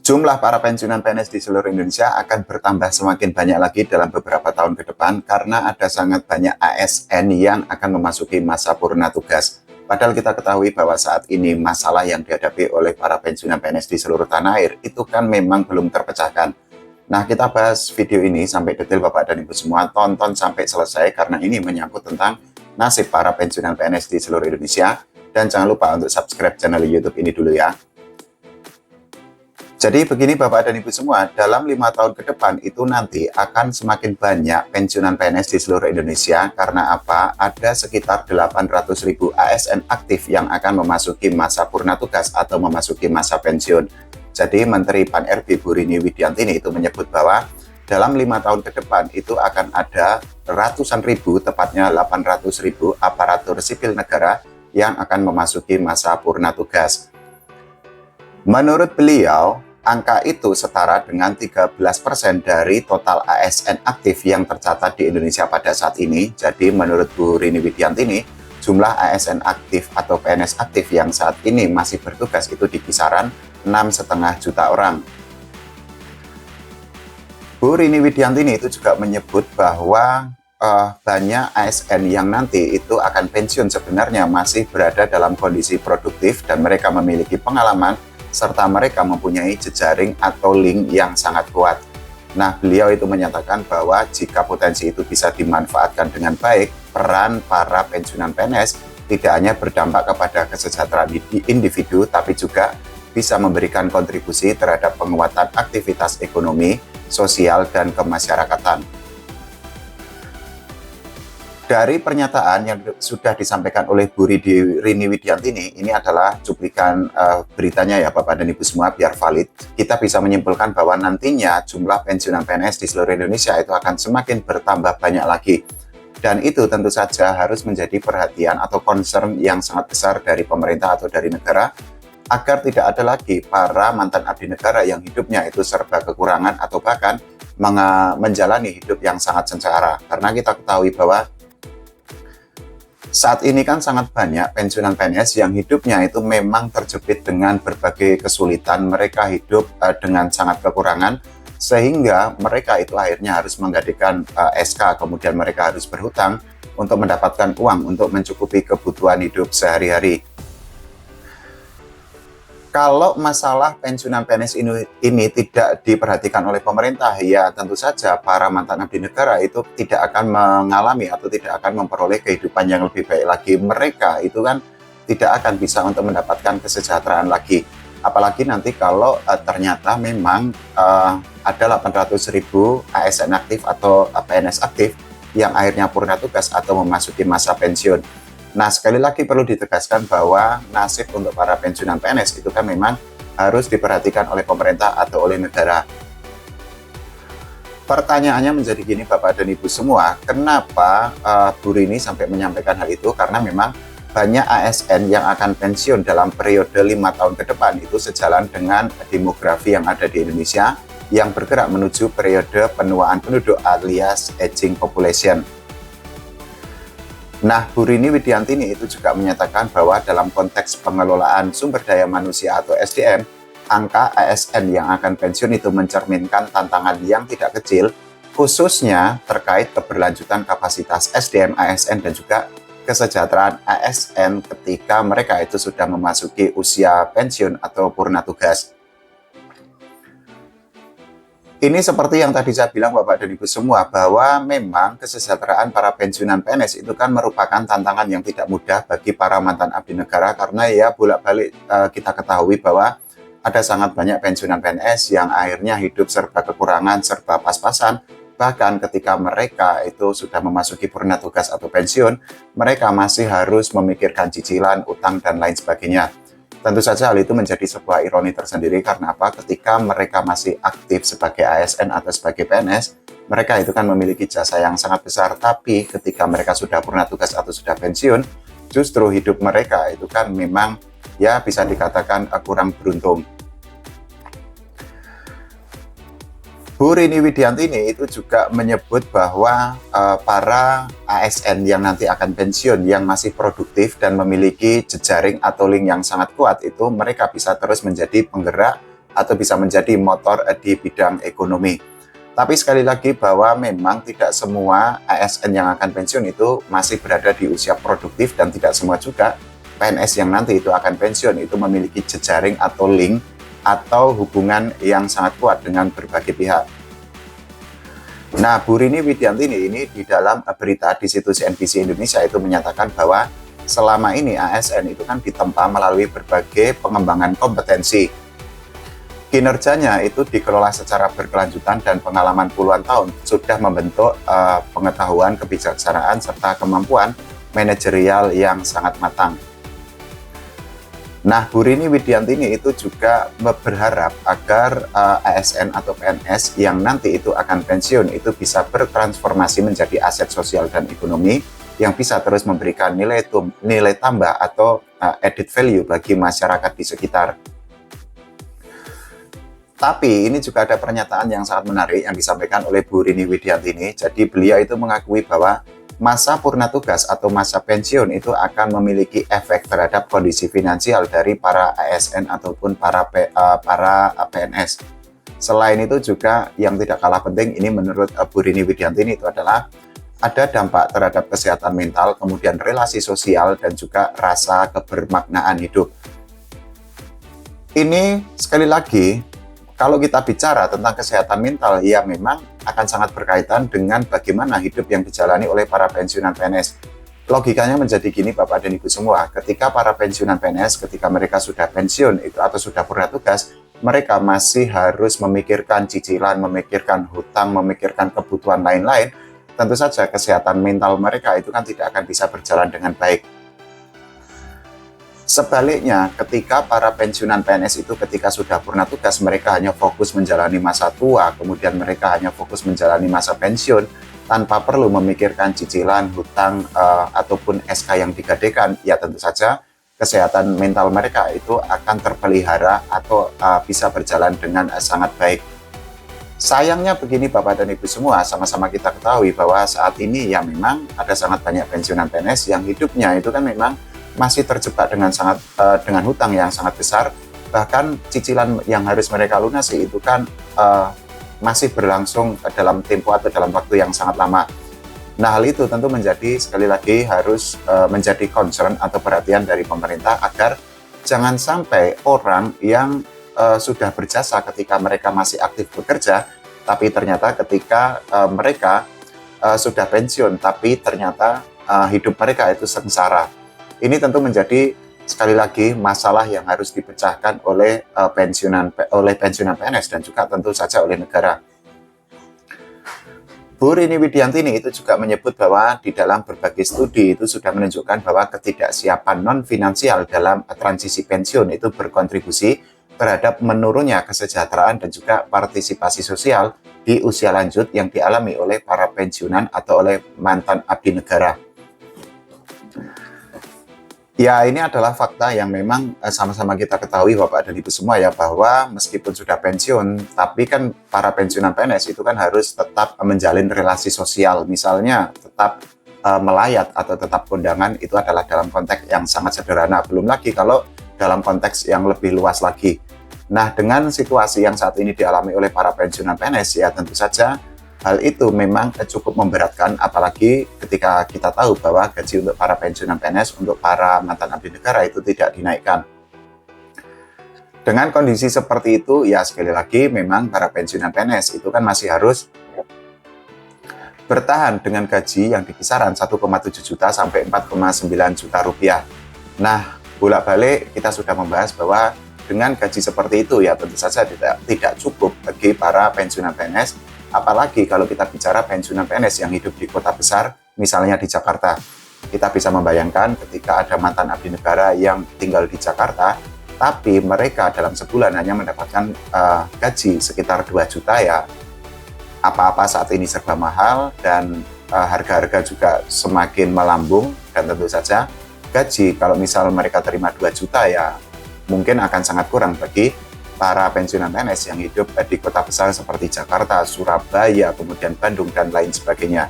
Jumlah para pensiunan PNS di seluruh Indonesia akan bertambah semakin banyak lagi dalam beberapa tahun ke depan karena ada sangat banyak ASN yang akan memasuki masa purna tugas. Padahal kita ketahui bahwa saat ini masalah yang dihadapi oleh para pensiunan PNS di seluruh tanah air itu kan memang belum terpecahkan. Nah, kita bahas video ini sampai detail Bapak dan Ibu semua, tonton sampai selesai karena ini menyangkut tentang nasib para pensiunan PNS di seluruh Indonesia. Dan jangan lupa untuk subscribe channel YouTube ini dulu ya. Jadi begini Bapak dan Ibu semua, dalam 5 tahun ke depan itu nanti akan semakin banyak pensiunan PNS di seluruh Indonesia. Karena apa? Ada sekitar 800.000 ASN aktif yang akan memasuki masa purna tugas atau memasuki masa pensiun. Jadi Menteri Pan-RB Bu Rini Widiantini itu menyebut bahwa dalam 5 tahun ke depan itu akan ada ratusan ribu, tepatnya 800.000 aparatur sipil negara yang akan memasuki masa purna tugas. Menurut beliau, angka itu setara dengan 13% dari total ASN aktif yang tercatat di Indonesia pada saat ini. Jadi menurut Bu Rini Widiantini, jumlah ASN aktif atau PNS aktif yang saat ini masih bertugas itu di kisaran 6,5 juta orang. Bu Rini Widiantini itu juga menyebut bahwa banyak ASN yang nanti itu akan pensiun sebenarnya masih berada dalam kondisi produktif dan mereka memiliki pengalaman serta mereka mempunyai jejaring atau link yang sangat kuat. Nah, beliau itu menyatakan bahwa jika potensi itu bisa dimanfaatkan dengan baik, peran para pensiunan PNS tidak hanya berdampak kepada kesejahteraan individu, tapi juga bisa memberikan kontribusi terhadap penguatan aktivitas ekonomi, sosial, dan kemasyarakatan. Dari pernyataan yang sudah disampaikan oleh Bu Rini Widiantini, ini adalah cuplikan beritanya ya Bapak dan Ibu semua, biar valid. Kita bisa menyimpulkan bahwa nantinya jumlah pensiunan PNS di seluruh Indonesia itu akan semakin bertambah banyak lagi. Dan itu tentu saja harus menjadi perhatian atau concern yang sangat besar dari pemerintah atau dari negara, agar tidak ada lagi para mantan abdi negara yang hidupnya itu serba kekurangan atau bahkan menjalani hidup yang sangat sengsara. Karena kita ketahui bahwa saat ini kan sangat banyak pensiunan PNS yang hidupnya itu memang terjepit dengan berbagai kesulitan. Mereka hidup dengan sangat kekurangan, sehingga mereka itu akhirnya harus menggadaikan SK, kemudian mereka harus berhutang untuk mendapatkan uang untuk mencukupi kebutuhan hidup sehari-hari. Kalau masalah pensiunan PNS ini tidak diperhatikan oleh pemerintah, ya tentu saja para mantan abdi negara itu tidak akan mengalami atau tidak akan memperoleh kehidupan yang lebih baik lagi. Mereka itu kan tidak akan bisa untuk mendapatkan kesejahteraan lagi. Apalagi nanti kalau ternyata memang ada 800.000 ASN aktif atau PNS aktif yang akhirnya purna tugas atau memasuki masa pensiun. Nah, sekali lagi perlu ditegaskan bahwa nasib untuk para pensiunan PNS itu kan memang harus diperhatikan oleh pemerintah atau oleh negara. Pertanyaannya menjadi gini Bapak dan Ibu semua, kenapa Bu Rini sampai menyampaikan hal itu? Karena memang banyak ASN yang akan pensiun dalam periode 5 tahun ke depan itu sejalan dengan demografi yang ada di Indonesia yang bergerak menuju periode penuaan penduduk alias aging population. Nah, Bu Rini Widiantini itu juga menyatakan bahwa dalam konteks pengelolaan sumber daya manusia atau SDM, angka ASN yang akan pensiun itu mencerminkan tantangan yang tidak kecil, khususnya terkait keberlanjutan kapasitas SDM ASN dan juga kesejahteraan ASN ketika mereka itu sudah memasuki usia pensiun atau purna tugas. Ini seperti yang tadi saya bilang Bapak dan Ibu semua, bahwa memang kesejahteraan para pensiunan PNS itu kan merupakan tantangan yang tidak mudah bagi para mantan abdi negara, karena ya bolak-balik kita ketahui bahwa ada sangat banyak pensiunan PNS yang akhirnya hidup serba kekurangan, serba pas-pasan. Bahkan ketika mereka itu sudah memasuki purna tugas atau pensiun, mereka masih harus memikirkan cicilan, utang, dan lain sebagainya. Tentu saja hal itu menjadi sebuah ironi tersendiri karena apa? Ketika mereka masih aktif sebagai ASN atau sebagai PNS, mereka itu kan memiliki jasa yang sangat besar, tapi ketika mereka sudah purna tugas atau sudah pensiun, justru hidup mereka itu kan memang ya bisa dikatakan kurang beruntung. Bu Rini Widiantini itu juga menyebut bahwa para ASN yang nanti akan pensiun yang masih produktif dan memiliki jejaring atau link yang sangat kuat itu mereka bisa terus menjadi penggerak atau bisa menjadi motor di bidang ekonomi. Tapi sekali lagi bahwa memang tidak semua ASN yang akan pensiun itu masih berada di usia produktif, dan tidak semua juga PNS yang nanti itu akan pensiun itu memiliki jejaring atau link atau hubungan yang sangat kuat dengan berbagai pihak. Nah, Bu Rini Widiantini ini di dalam berita di situs CNBC Indonesia itu menyatakan bahwa selama ini ASN itu kan ditempa melalui berbagai pengembangan kompetensi. Kinerjanya itu dikelola secara berkelanjutan dan pengalaman puluhan tahun sudah membentuk pengetahuan, kebijaksanaan, serta kemampuan manajerial yang sangat matang. Nah, Bu Rini Widiantini itu juga berharap agar ASN atau PNS yang nanti itu akan pensiun itu bisa bertransformasi menjadi aset sosial dan ekonomi yang bisa terus memberikan nilai tambah atau added value bagi masyarakat di sekitar. Tapi ini juga ada pernyataan yang sangat menarik yang disampaikan oleh Bu Rini Widiantini. Jadi beliau itu mengakui bahwa masa purna tugas atau masa pensiun itu akan memiliki efek terhadap kondisi finansial dari para ASN ataupun para PNS. Selain itu juga yang tidak kalah penting ini menurut Bu Rini Widiantini itu adalah ada dampak terhadap kesehatan mental, kemudian relasi sosial, dan juga rasa kebermaknaan hidup. Ini sekali lagi, kalau kita bicara tentang kesehatan mental, ya memang akan sangat berkaitan dengan bagaimana hidup yang dijalani oleh para pensiunan PNS. Logikanya menjadi gini Bapak dan Ibu semua, ketika para pensiunan PNS, ketika mereka sudah pensiun itu atau sudah purna tugas, mereka masih harus memikirkan cicilan, memikirkan hutang, memikirkan kebutuhan lain-lain. Tentu saja kesehatan mental mereka itu kan tidak akan bisa berjalan dengan baik. Sebaliknya, ketika para pensiunan PNS itu ketika sudah purna tugas, mereka hanya fokus menjalani masa tua, kemudian mereka hanya fokus menjalani masa pensiun, tanpa perlu memikirkan cicilan, hutang, ataupun SK yang digadaikan, ya tentu saja kesehatan mental mereka itu akan terpelihara atau bisa berjalan dengan sangat baik. Sayangnya begini Bapak dan Ibu semua, sama-sama kita ketahui bahwa saat ini ya memang ada sangat banyak pensiunan PNS yang hidupnya itu kan memang masih terjebak dengan hutang yang sangat besar, bahkan cicilan yang harus mereka lunasi itu kan masih berlangsung dalam tempo atau dalam waktu yang sangat lama. Nah, hal itu tentu menjadi sekali lagi harus menjadi concern atau perhatian dari pemerintah agar jangan sampai orang yang sudah berjasa ketika mereka masih aktif bekerja, tapi ternyata ketika mereka sudah pensiun, tapi ternyata hidup mereka itu sengsara. Ini tentu menjadi sekali lagi masalah yang harus dipecahkan oleh pensiunan PNS dan juga tentu saja oleh negara. Bu Rini Widiantini itu juga menyebut bahwa di dalam berbagai studi itu sudah menunjukkan bahwa ketidaksiapan non-finansial dalam transisi pensiun itu berkontribusi terhadap menurunnya kesejahteraan dan juga partisipasi sosial di usia lanjut yang dialami oleh para pensiunan atau oleh mantan abdi negara. Ya, ini adalah fakta yang memang sama-sama kita ketahui Bapak dan Ibu semua ya, bahwa meskipun sudah pensiun, tapi kan para pensiunan PNS itu kan harus tetap menjalin relasi sosial, misalnya tetap melayat atau tetap kondangan, itu adalah dalam konteks yang sangat sederhana, belum lagi kalau dalam konteks yang lebih luas lagi. Nah, dengan situasi yang saat ini dialami oleh para pensiunan PNS, ya tentu saja hal itu memang cukup memberatkan, apalagi ketika kita tahu bahwa gaji untuk para pensiunan PNS, untuk para mantan abdi negara itu tidak dinaikkan. Dengan kondisi seperti itu, ya sekali lagi memang para pensiunan PNS itu kan masih harus bertahan dengan gaji yang di kisaran 1,7 juta sampai 4,9 juta rupiah. Nah, bolak-balik kita sudah membahas bahwa dengan gaji seperti itu ya tentu saja tidak cukup bagi para pensiunan PNS. Apalagi kalau kita bicara pensiunan PNS yang hidup di kota besar, misalnya di Jakarta. Kita bisa membayangkan ketika ada mantan abdi negara yang tinggal di Jakarta, tapi mereka dalam sebulan hanya mendapatkan gaji sekitar 2 juta ya. Apa-apa saat ini serba mahal dan harga-harga juga semakin melambung, dan tentu saja gaji kalau misal mereka terima 2 juta ya mungkin akan sangat kurang bagi para pensiunan PNS yang hidup di kota besar seperti Jakarta, Surabaya, kemudian Bandung, dan lain sebagainya.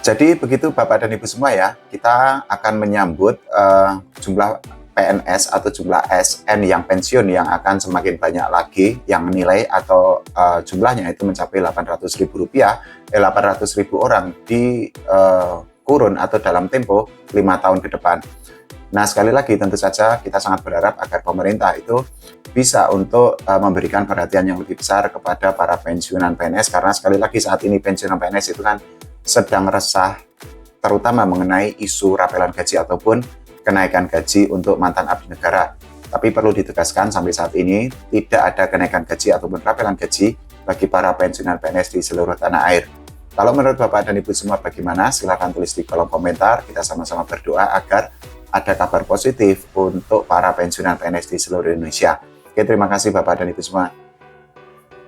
Jadi begitu Bapak dan Ibu semua ya, kita akan menyambut jumlah PNS atau jumlah ASN yang pensiun yang akan semakin banyak lagi, yang nilai atau jumlahnya itu mencapai Rp800.000, 800.000 orang di kurun atau dalam tempo 5 tahun ke depan. Nah, sekali lagi tentu saja kita sangat berharap agar pemerintah itu bisa untuk memberikan perhatian yang lebih besar kepada para pensiunan PNS, karena sekali lagi saat ini pensiunan PNS itu kan sedang resah, terutama mengenai isu rapelan gaji ataupun kenaikan gaji untuk mantan abdi negara. Tapi perlu ditegaskan sampai saat ini tidak ada kenaikan gaji ataupun rapelan gaji bagi para pensiunan PNS di seluruh tanah air. Kalau menurut Bapak dan Ibu semua bagaimana? Silahkan tulis di kolom komentar. Kita sama-sama berdoa agar ada kabar positif untuk para pensiunan PNS di seluruh Indonesia. Oke, terima kasih Bapak dan Ibu semua.